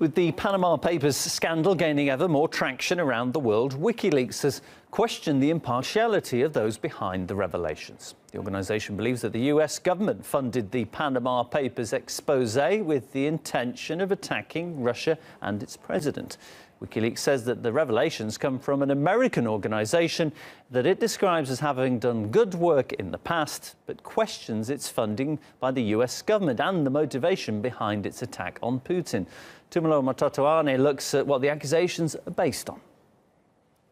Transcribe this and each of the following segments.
With the Panama Papers scandal gaining ever more traction around the world, Wikileaks has questioned the impartiality of those behind the revelations. The organisation believes that the US government funded the Panama Papers expose with the intention of attacking Russia and its president. Wikileaks says that the revelations come from an American organisation that it describes as having done good work in the past, but questions its funding by the US government and the motivation behind its attack on Putin. Tumalo Matotoane looks at what the accusations are based on.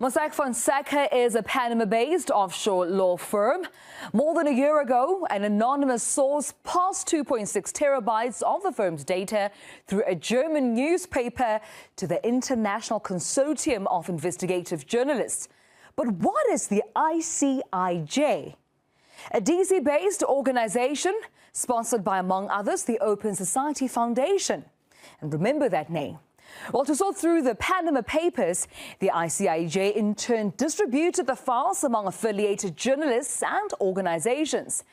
Mossack Fonseca is a Panama-based offshore law firm. More than a year ago, an anonymous source passed 2.6 terabytes of the firm's data through a German newspaper to the International Consortium of Investigative Journalists. But what is the ICIJ? A DC-based organization sponsored by, among others, the Open Society Foundation. And remember that name. Well, to sort through the Panama Papers, the ICIJ in turn distributed the files among affiliated journalists and organizations.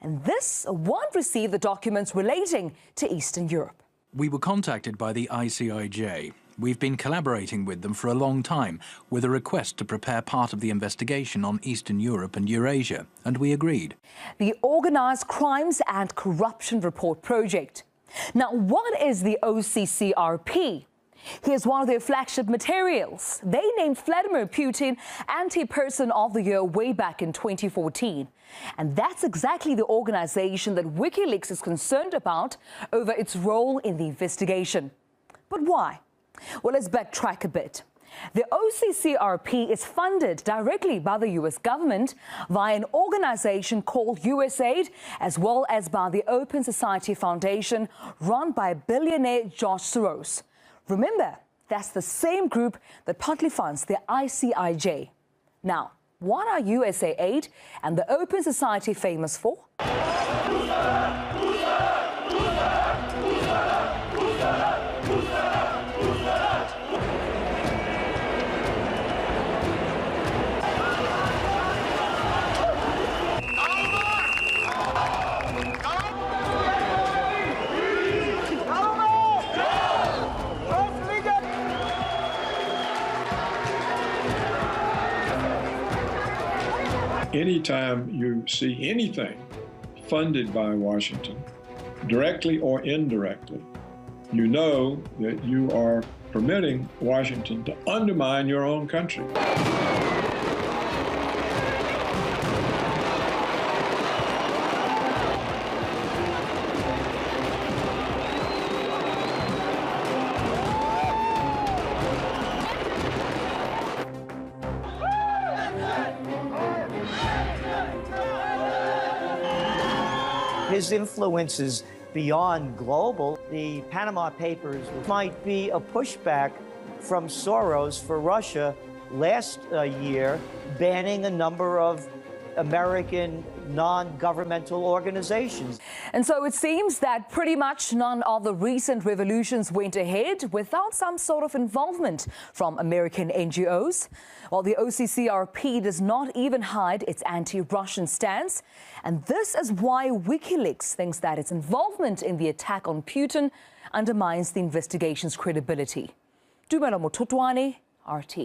And this one received the documents relating to Eastern Europe. We were contacted by the ICIJ. We've been collaborating with them for a long time with a request to prepare part of the investigation on Eastern Europe and Eurasia, and we agreed. The Organized Crimes and Corruption Report Project. Now, what is the OCCRP? Here's one of their flagship materials. They named Vladimir Putin Anti-Person of the Year way back in 2014. And that's exactly the organization that Wikileaks is concerned about over its role in the investigation. But why? Well, let's backtrack a bit. The OCCRP is funded directly by the US government via an organization called USAID, as well as by the Open Society Foundation run by billionaire George Soros. Remember, that's the same group that partly funds the ICIJ. Now, what are USAID and the Open Society famous for? Anytime you see anything funded by Washington, directly or indirectly, you know that you are permitting Washington to undermine your own country. His influence is beyond global. The Panama Papers might be a pushback from Soros for Russia last year, banning a number of American non-governmental organizations. And so it seems that pretty much none of the recent revolutions went ahead without some sort of involvement from American NGOs. While the OCCRP does not even hide its anti-Russian stance. And this is why Wikileaks thinks that its involvement in the attack on Putin undermines the investigation's credibility. Tumalo Matotoane, RT.